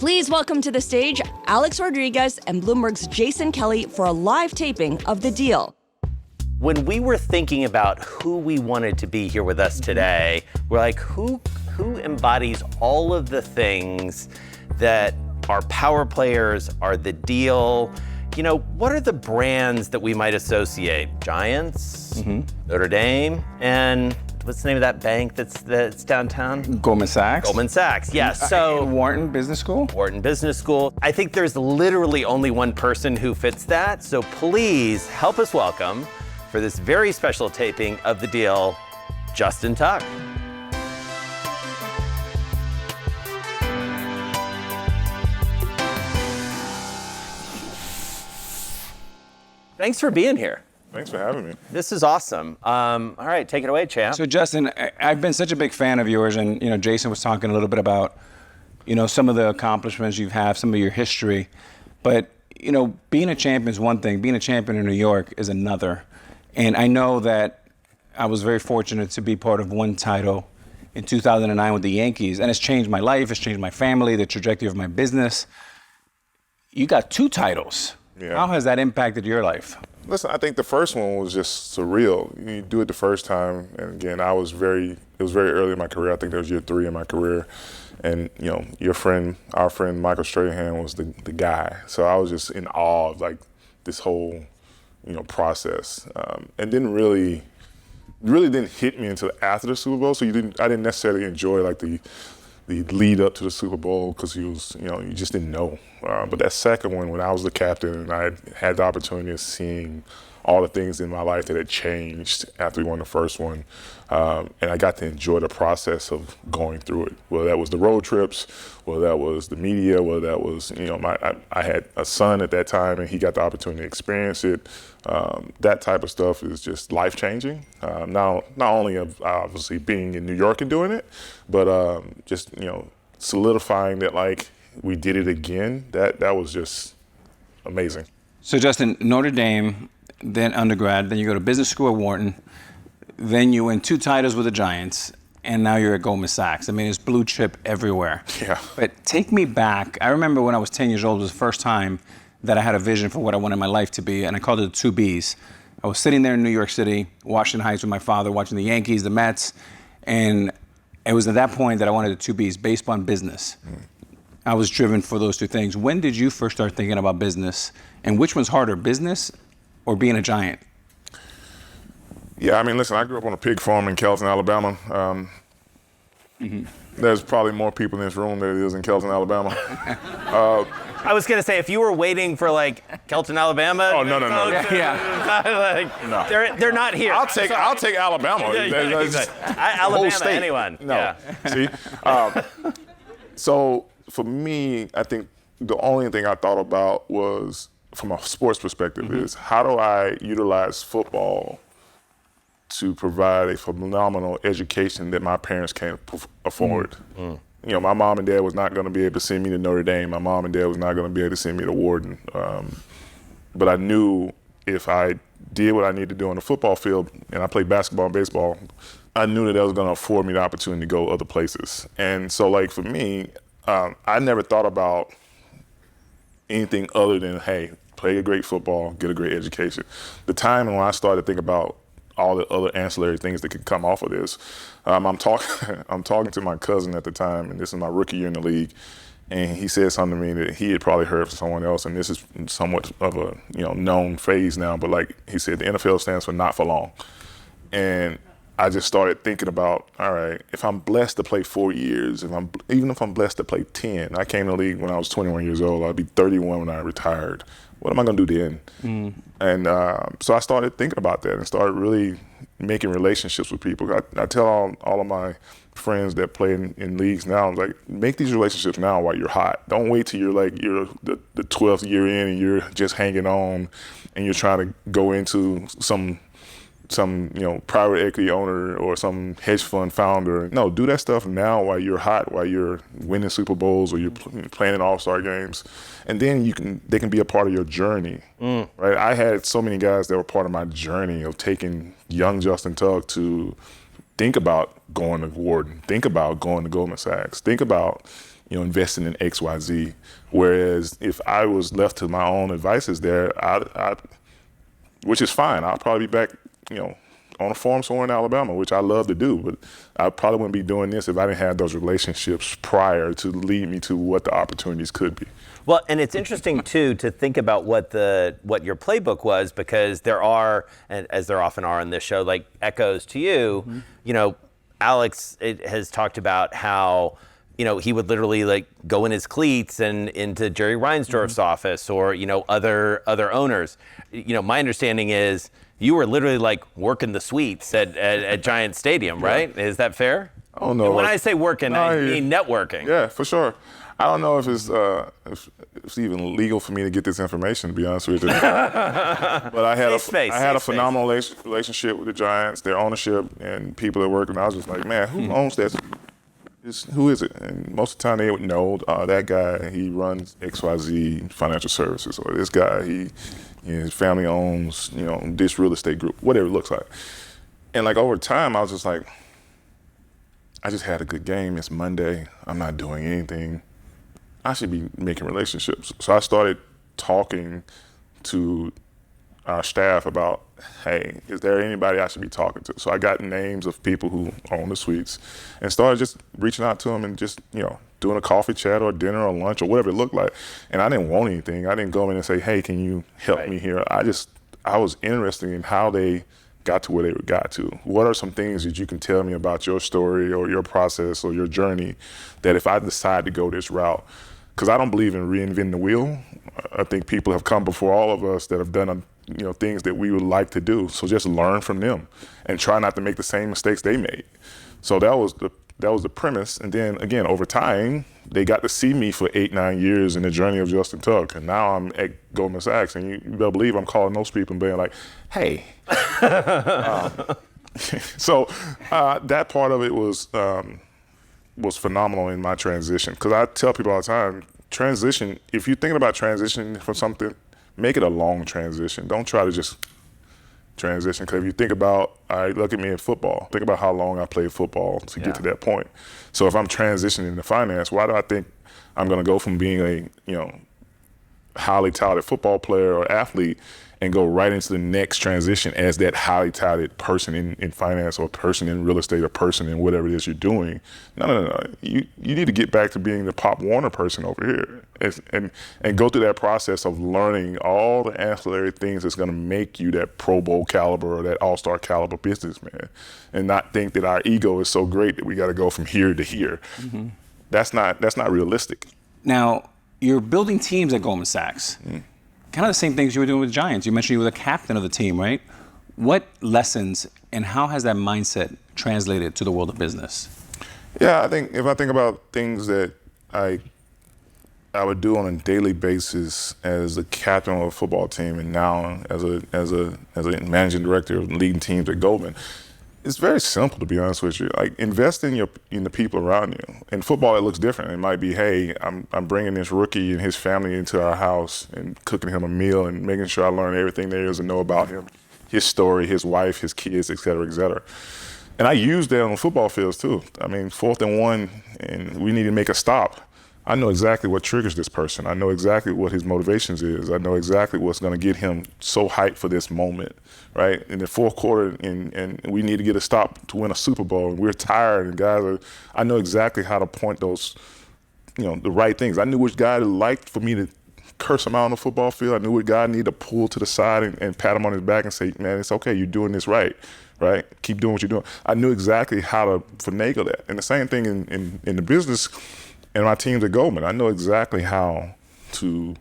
Please welcome to the stage Alex Rodriguez and Bloomberg's Jason Kelly for a live taping of The Deal. When we were thinking about who we wanted to be here with us today, we're like, who embodies all of the things that are power players, are The Deal? You know, what are the brands that we might associate? Giants, Notre Dame, and what's the name of that bank that's downtown? Goldman Sachs. Goldman Sachs, yes. So Wharton Business School. Wharton Business School. I think there's literally only one person who fits that. So please help us welcome, for this very special taping of The Deal, Justin Tuck. Thanks for being here. Thanks for having me. This is awesome. All right, take it away, champ. So Justin, I've been such a big fan of yours, and Jason was talking a little bit about, some of the accomplishments you have, some of your history, but being a champion is one thing. Being a champion in New York is another. And I know that I was very fortunate to be part of one title in 2009 with the Yankees, and it's changed my life, it's changed my family, the trajectory of my business. You got 2 titles. Yeah. How has that impacted your life? Listen, I think the first one was just surreal. You do it the first time, and again, it was very early in my career. I think that was year 3 in my career. And, our friend Michael Strahan was the guy. So I was just in awe of this whole, process. And didn't really didn't hit me until after the Super Bowl. So I didn't necessarily enjoy the lead up to the Super Bowl because you just didn't know. But that second one, when I was the captain and I had the opportunity of seeing all the things in my life that had changed after we won the first one, and I got to enjoy the process of going through it. Whether that was the road trips, whether that was the media, whether that was, I had a son at that time and he got the opportunity to experience it. That type of stuff is just life-changing. Not only of obviously being in New York and doing it, but just, solidifying that we did it again. That was just amazing. So Justin, Notre Dame, then undergrad, then you go to business school at Wharton, then you win 2 titles with the Giants, and now you're at Goldman Sachs. I mean, it's blue chip everywhere. Yeah. But take me back. I remember when I was 10 years old, it was the first time that I had a vision for what I wanted my life to be, and I called it the 2 Bs. I was sitting there in New York City, Washington Heights with my father, watching the Yankees, the Mets, and it was at that point that I wanted the 2 Bs, baseball and business. I was driven for those 2 things. When did you first start thinking about business, and which one's harder, business or being a Giant? Yeah, I mean, listen, I grew up on a pig farm in Kelton, Alabama. There's probably more people in this room than there is in Kelton, Alabama. I was gonna say, if you were waiting for Kelton, Alabama. Oh, no. No. They're not here. I'll take Alabama. Alabama, state. anyone. No. Yeah. See? So for me, I think the only thing I thought about was, from a sports perspective, is how do I utilize football to provide a phenomenal education that my parents can't afford. My mom and dad was not going to be able to send me to Notre Dame. My mom and dad was not going to be able to send me to Wharton. But I knew if I did what I needed to do on the football field, and I played basketball and baseball, I knew that was going to afford me the opportunity to go other places. And so, for me, I never thought about anything other than, hey, play a great football, get a great education. The time when I started to think about all the other ancillary things that could come off of this, I'm talking to my cousin at the time, and this is my rookie year in the league, and he said something to me that he had probably heard from someone else, and this is somewhat of a known phrase now, but he said, the NFL stands for not for long. And I just started thinking about, all right, if I'm blessed to play 4 years, even if I'm blessed to play 10, I came to the league when I was 21 years old, I'd be 31 when I retired. What am I going to do then? And so I started thinking about that and started really making relationships with people. I tell all of my friends that play in leagues now, I'm like, make these relationships now while you're hot. Don't wait till you're the 12th year in and you're just hanging on and you're trying to go into some private equity owner or some hedge fund founder. No, do that stuff now while you're hot, while you're winning Super Bowls or you're playing in All-Star games, and then they can be a part of your journey, right? I had so many guys that were part of my journey of taking young Justin Tuck to think about going to Wharton, think about going to Goldman Sachs, think about investing in X, Y, Z. Whereas if I was left to my own advices there, which is fine, I'll probably be back, on a farm somewhere in Alabama, which I love to do, but I probably wouldn't be doing this if I didn't have those relationships prior to lead me to what the opportunities could be. Well, and it's interesting too to think about what your playbook was, because there are, and as there often are on this show, like echoes to you. Alex has talked about how he would literally like go in his cleats and into Jerry Reinsdorf's office, or other owners. My understanding is you were literally like working the suites at Giant Stadium, right? Is that fair? I don't know. And when I say working, I mean networking. Yeah, for sure. I don't know if it's even legal for me to get this information, to be honest with you. But I had a phenomenal relationship with the Giants, their ownership, and people that worked. And I was just like, man, who owns that? Who is it? And most of the time they would know, that guy, he runs XYZ Financial Services, or this guy, his family owns, this real estate group, whatever it looks like. And like over time, I was just like, I just had a good game. It's Monday. I'm not doing anything. I should be making relationships. So I started talking to our staff about, hey, is there anybody I should be talking to? So I got names of people who own the suites and started just reaching out to them and just, doing a coffee chat or dinner or lunch or whatever it looked like. And I didn't want anything. I didn't go in and say, hey, can you help me here? I was interested in how they got to where they got to. What are some things that you can tell me about your story or your process or your journey that if I decide to go this route, because I don't believe in reinventing the wheel. I think people have come before all of us that have done things that we would like to do. So just learn from them and try not to make the same mistakes they made. So that was the premise. And then again, over time, they got to see me for 8-9 years in the journey of Justin Tuck. And now I'm at Goldman Sachs, and you better believe I'm calling those people and being like, hey. So that part of it was phenomenal in my transition. Because I tell people all the time, transition, if you're thinking about transitioning from something, make it a long transition. Don't try to just transition. Because if you think about, look at me in football. Think about how long I played football to get to that point. So if I'm transitioning into finance, why do I think I'm going to go from being a highly touted football player or athlete and go right into the next transition as that highly touted person in finance, or person in real estate, or person in whatever it is you're doing? No. You need to get back to being the Pop Warner person over here and go through that process of learning all the ancillary things that's going to make you that Pro Bowl caliber or that All-Star caliber businessman, and not think that our ego is so great that we got to go from here to here. Mm-hmm. That's not realistic. Now, you're building teams at Goldman Sachs. Kind of the same things you were doing with Giants. You mentioned you were the captain of the team, right? What lessons and how has that mindset translated to the world of business? Yeah, I think if I think about things that I would do on a daily basis as a captain of a football team, and now as a managing director of leading teams at Goldman, it's very simple, to be honest with you. Like, invest in the people around you. In football, it looks different. It might be, hey, I'm bringing this rookie and his family into our house and cooking him a meal and making sure I learn everything there is to know about him, his story, his wife, his kids, et cetera, et cetera. And I use that on football fields too. I mean, 4th and 1, and we need to make a stop. I know exactly what triggers this person. I know exactly what his motivations is. I know exactly what's going to get him so hyped for this moment, right? In the fourth quarter, and we need to get a stop to win a Super Bowl, and we're tired, and I know exactly how to point those, the right things. I knew which guy liked for me to curse him out on the football field. I knew which guy I needed to pull to the side and pat him on his back and say, man, it's okay, you're doing this right? Keep doing what you're doing. I knew exactly how to finagle that. And the same thing in the business. And my teams at Goldman, I know exactly how to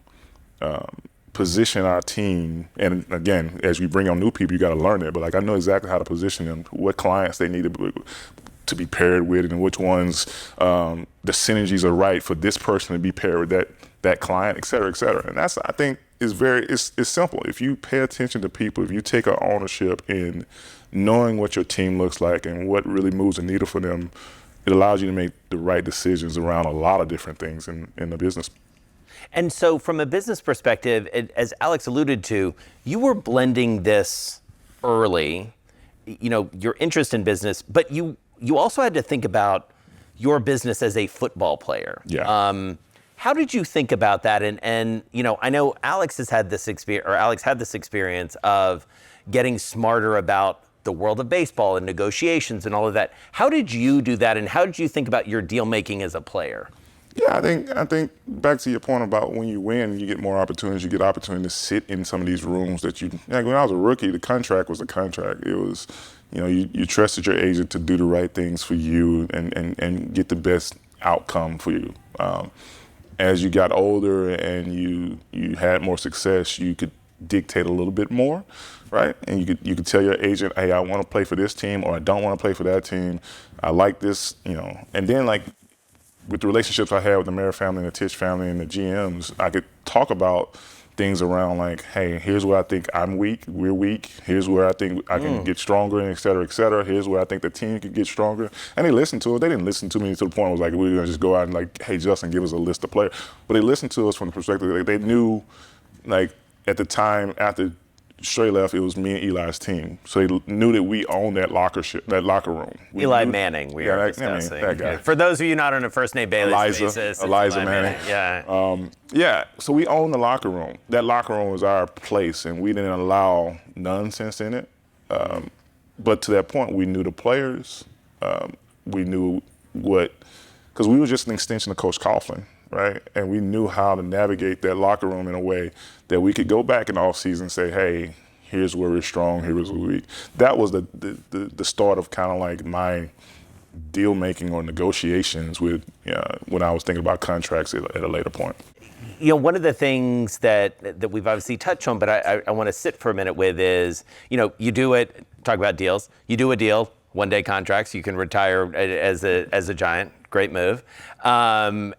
position our team. And again, as we bring on new people, you got to learn it. But I know exactly how to position them, what clients they need to be paired with, and which ones the synergies are right for this person to be paired with that client, et cetera, et cetera. And that's, I think, it's simple. If you pay attention to people, if you take an ownership in knowing what your team looks like and what really moves the needle for them, it allows you to make the right decisions around a lot of different things in the business. And so from a business perspective, as Alex alluded to, you were blending this early, your interest in business, but you also had to think about, your business as a football player. Yeah. How did you think about that? And I know Alex had this experience of getting smarter about the world of baseball and negotiations and all of that. How did you do that, and how did you think about your deal making as a player? Yeah, I think back to your point about when you win, you get more opportunities. You get opportunity to sit in some of these rooms that like when I was a rookie, the contract was a contract. It was, you trusted your agent to do the right things for you and get the best outcome for you. As you got older and you had more success, you could dictate a little bit more, right? And you could tell your agent, hey, I want to play for this team, or I don't want to play for that team. I like this, And then with the relationships I had with the Mayer family and the Tisch family and the GMs, I could talk about things around like, hey, here's where I think I'm weak, we're weak. Here's where I think I can get stronger, and et cetera, et cetera. Here's where I think the team could get stronger. And they listened to it. They didn't listen to me to the point where it was like, we're going to just go out and like, hey, Justin, give us a list of players. But they listened to us from the perspective that they knew, like, at the time after Stray left, it was me and Eli's team. So they knew that we owned that locker room. Eli Manning, we are discussing. That guy. For those of you not on a first name basis, Eliza Manning. Yeah. So we owned the locker room. That locker room was our place, and we didn't allow nonsense in it. But to that point, we knew the players. We knew because we were just an extension of Coach Coughlin, right? And we knew how to navigate that locker room in a way that we could go back in the offseason and say, hey, here's where we're strong, here's where we're weak. That was the start of kind of like my deal making or negotiations with when I was thinking about contracts at a later point. One of the things that we've obviously touched on, but I want to sit for a minute with is, you do it, talk about deals, you do a deal, 1-day contracts, you can retire as a Giant, great move. And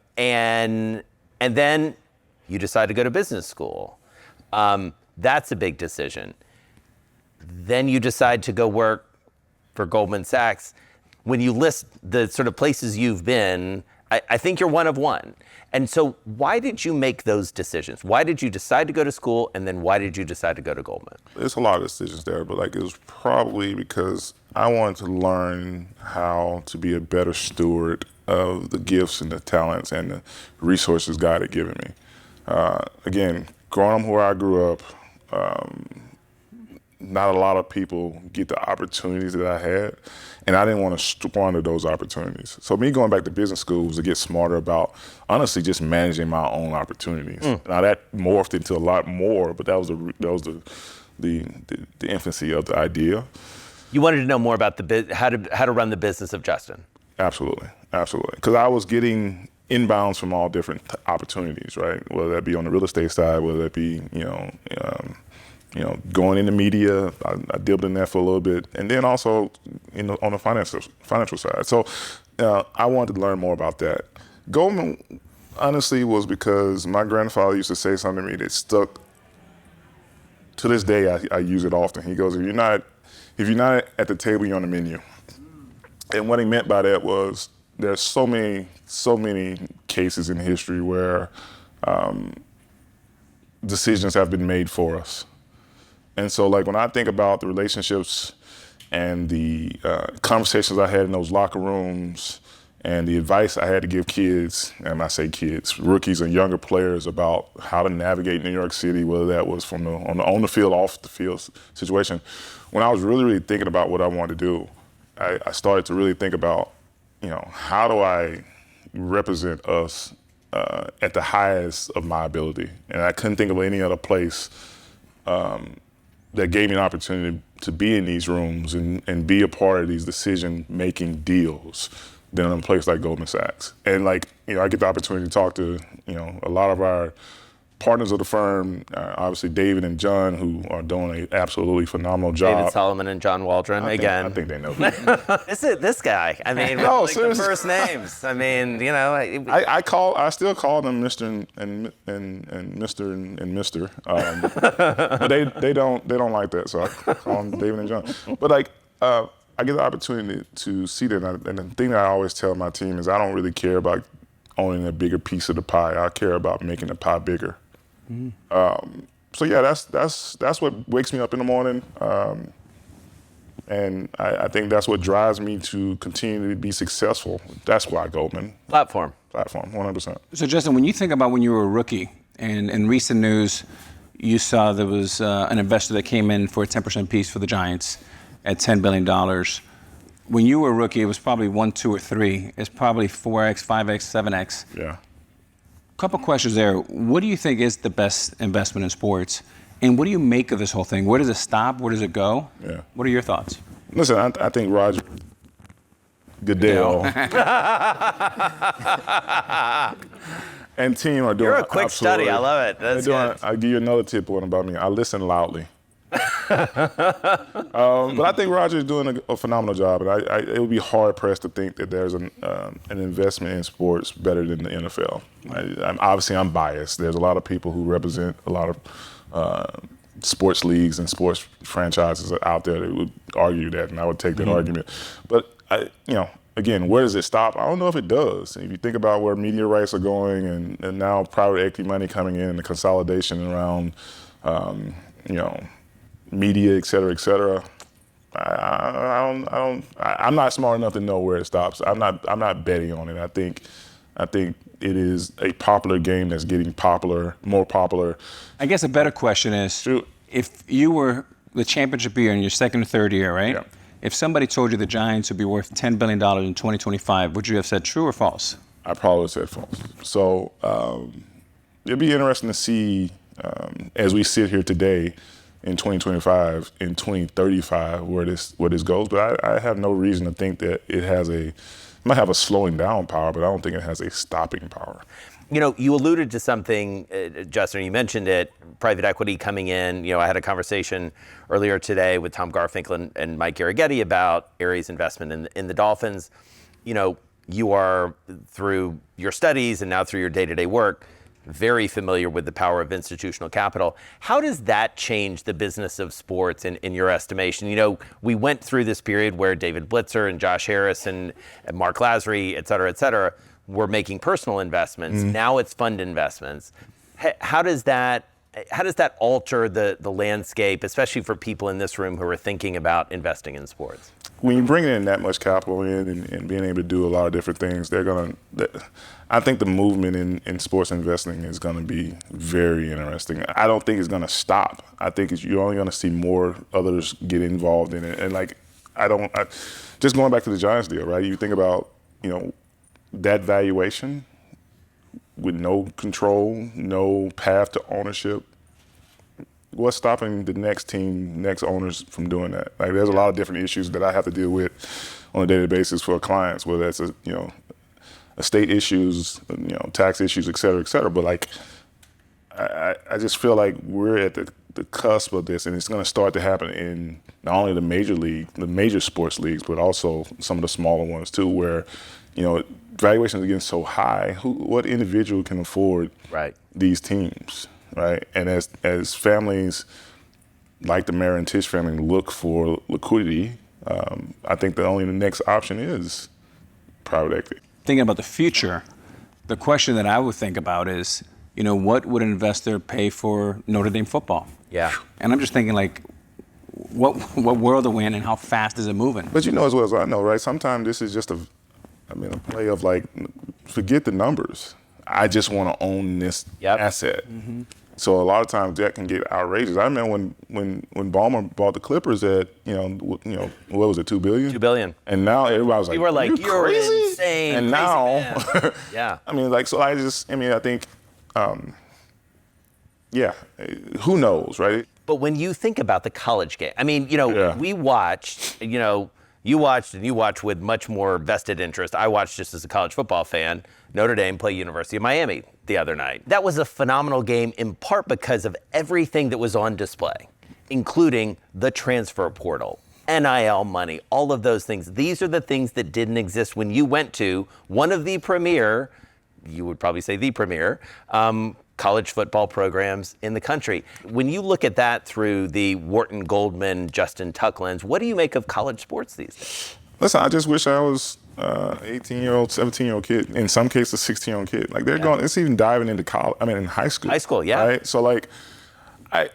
then you decide to go to business school. That's a big decision. Then you decide to go work for Goldman Sachs. When you list the sort of places you've been, I think you're one of one. And so why did you make those decisions? Why did you decide to go to school, and then why did you decide to go to Goldman? There's a lot of decisions there, but it was probably because I wanted to learn how to be a better steward of the gifts and the talents and the resources God had given me. Again, growing up where I grew up, not a lot of people get the opportunities that I had, and I didn't want to squander those opportunities. So me going back to business school was to get smarter about, honestly, just managing my own opportunities. Now that morphed into a lot more, but that was the infancy of the idea. You wanted to know more about how to run the business of Justin. Absolutely. Because I was getting inbounds from all different opportunities, right? Whether that be on the real estate side, whether that be, going into media. I dabbled in that for a little bit. And then also on the financial side. So I wanted to learn more about that. Goldman, honestly, was because my grandfather used to say something to me that stuck. To this day, I use it often. He goes, if you're not at the table, you're on the menu. And what he meant by that was there's so many cases in history where decisions have been made for us. And so when I think about the relationships and the conversations I had in those locker rooms and the advice I had to give kids, and I say kids, rookies and younger players about how to navigate New York City, whether that was from on the field, off the field situation, when I was really, really thinking about what I wanted to do, I started to really think about, how do I represent us at the highest of my ability? And I couldn't think of any other place that gave me an opportunity to be in these rooms and be a part of these decision-making deals than in a place like Goldman Sachs. And I get the opportunity to talk to, a lot of our partners of the firm, obviously David and John, who are doing an absolutely phenomenal job. David Solomon and John Waldron, again. I think they know. This guy. I mean, no, the first names. I mean, I still call them Mr. and Mr. and Mr. But they don't like that, so I call them David and John. But I get the opportunity to see that, and the thing that I always tell my team is I don't really care about owning a bigger piece of the pie. I care about making the pie bigger. So yeah, that's what wakes me up in the morning. And I think that's what drives me to continue to be successful. That's why Goldman. Platform, 100%. So, Justin, when you think about when you were a rookie, and in recent news, you saw there was an investor that came in for a 10% piece for the Giants at $10 billion. When you were a rookie, it was probably 1, 2, or 3. It's probably 4x, 5x, 7x. Yeah. Couple questions there. What do you think is the best investment in sports? And what do you make of this whole thing? Where does it stop? Where does it go? Yeah. What are your thoughts? Listen, I think Roger Goodell and team are doing. You're a quick study. I love it. That's good. I'll give you another tip one about me. I listen loudly. But I think Roger is doing a phenomenal job, and it would be hard pressed to think that there's an investment in sports better than the NFL. I'm biased. There's a lot of people who represent a lot of sports leagues and sports franchises out there that would argue that, and I would take that argument. But again, where does it stop? I don't know if it does. If you think about where media rights are going, and now private equity money coming in, and the consolidation around, media, et cetera, I'm not smart enough to know where it stops. I'm not betting on it. I think it is a popular game that's getting more popular. I guess a better question is, if you were the championship year in your second or third year, right? Yeah. If somebody told you the Giants would be worth $10 billion in 2025, would you have said true or false? I probably would have said false. So it'd be interesting to see as we sit here today in 2025, in 2035, where this goes. But I have no reason to think that it might have a slowing down power, but I don't think it has a stopping power. You alluded to something, Justin, you mentioned it, private equity coming in. I had a conversation earlier today with Tom Garfinkel and Mike Garrighetti about Ares investment in the Dolphins. You are, through your studies and now through your day-to-day work, very familiar with the power of institutional capital. How does that change the business of sports in your estimation? We went through this period where David Blitzer and Josh Harris and Mark Lasry, et cetera, were making personal investments. Now it's fund investments. How does that alter the landscape, especially for people in this room who are thinking about investing in sports? When you bring in that much capital in and being able to do a lot of different things, I think the movement in sports investing is going to be very interesting. I don't think it's going to stop. I think you're only going to see more others get involved in it. And just going back to the Giants deal, right? You think about, that valuation with no control, no path to ownership. What's stopping the next owners from doing that? There's a lot of different issues that I have to deal with on a daily basis for clients, whether that's estate issues, tax issues, et cetera. But I just feel like we're at the cusp of this, and it's going to start to happen in not only the major sports leagues, but also some of the smaller ones too, where valuations are getting so high. What individual can afford these teams? Right, and as families like the Marin Tisch family look for liquidity, I think the next option is private equity. Thinking about the future, the question that I would think about is, what would an investor pay for Notre Dame football? Yeah. And I'm just thinking, what world are we in, and how fast is it moving? But as well as I know, right? Sometimes this is just a play of forget the numbers. I just want to own this asset. Mm-hmm. So a lot of times that can get outrageous. I remember when Ballmer bought the Clippers at what was it, $2 billion? $2 billion. And now everybody was like, you were like, you're crazy? Insane. And crazy now, man. Yeah. I think, who knows, right? But when you think about the college game, we watched, you watched with much more vested interest. I watched just as a college football fan, Notre Dame play University of Miami the other night. That was a phenomenal game, in part because of everything that was on display, including the transfer portal, NIL money, all of those things. These are the things that didn't exist when you went to one of the premier, you would probably say the premier, college football programs in the country. When you look at that through the Wharton Goldman, Justin Tuck lens, what do you make of college sports these days? Listen, I just wish I was 18-year-old, 17-year-old kid, in some cases, 16-year-old kid. They're going, it's even diving into college, in high school. High school, yeah. Right? So, I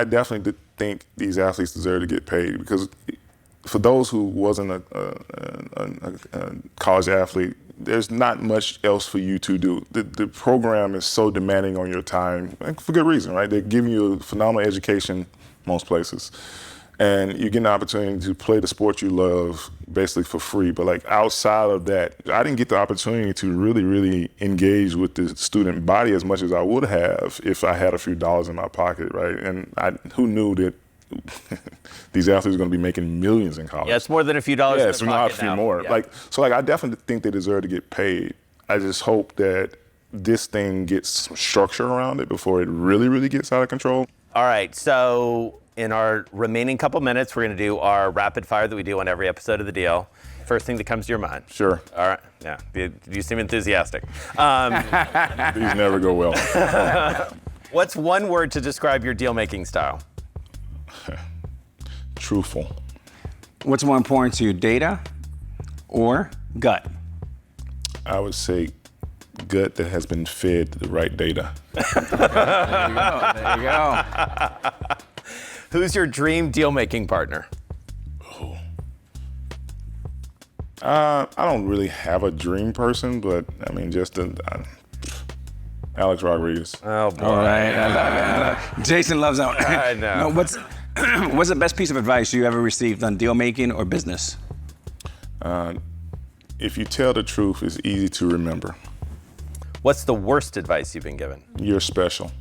definitely think these athletes deserve to get paid because for those who wasn't a college athlete, there's not much else for you to do. The program is so demanding on your time, and for good reason, right? They're giving you a phenomenal education most places. And you get an opportunity to play the sport you love basically for free. But like outside of that, I didn't get the opportunity to really, really engage with the student body as much as I would have if I had a few dollars in my pocket, right? And who knew that these athletes are going to be making millions in college? Yeah, it's more than a few dollars. Yeah, in it's their not a pocket few now. more. Yeah. I definitely think they deserve to get paid. I just hope that this thing gets some structure around it before it really, really gets out of control. All right, so in our remaining couple minutes, we're going to do our rapid fire that we do on every episode of The Deal. First thing that comes to your mind. Sure. All right. Yeah. You seem enthusiastic. These never go well. What's one word to describe your deal-making style? Truthful. What's more important to you, data or gut? I would say gut that has been fed the right data. There you go. Who's your dream deal-making partner? I don't really have a dream person, but I mean, Alex Rodriguez. Oh, boy. All right. I love it. Jason loves that one. I know. No, what's the best piece of advice you ever received on deal making or business? If you tell the truth, it's easy to remember. What's the worst advice you've been given? You're special.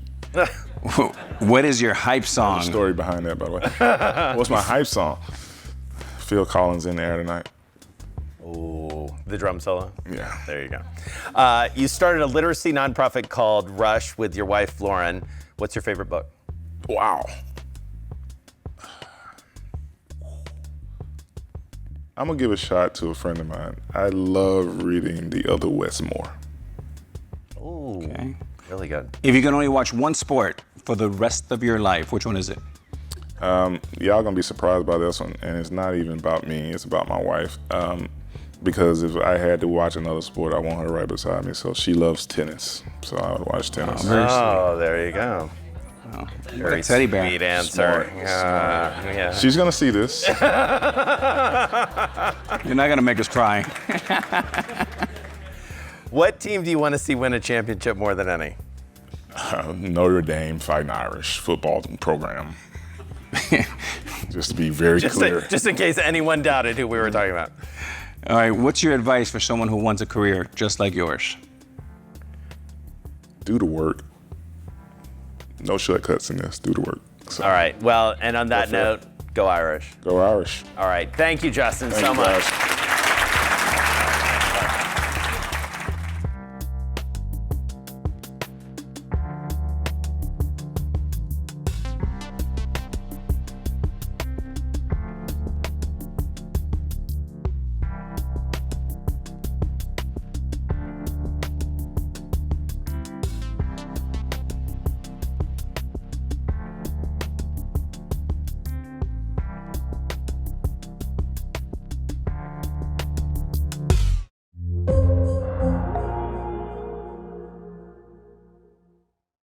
What is your hype song? There's a story behind that, by the way. What's my hype song? Phil Collins in the air tonight. Ooh, the drum solo? Yeah. There you go. You started a literacy nonprofit called Rush with your wife, Lauren. What's your favorite book? Wow. I'm gonna give a shot to a friend of mine. I love reading The Other Westmore. Ooh, Okay. really good. If you can only watch one sport for the rest of your life, which one is it? Y'all gonna be surprised by this one, and it's not even about me, it's about my wife. Because if I had to watch another sport, I want her right beside me. So she loves tennis, so I would watch tennis. Oh, there you go. Oh, Very teddy bear. sweet answer. Smart, Yeah. She's gonna see this. You're not gonna make us cry. What team do you want to see win a championship more than any? Notre Dame Fighting Irish football program. Just to be very clear. Just in case anyone doubted who we were talking about. All right, what's your advice for someone who wants a career just like yours? Do the work. No shortcuts in this. Do the work. So, All right. Well, and on that Go for note, go Irish. Go Irish. All right. Thank you, Justin, Thank so you, much. guys.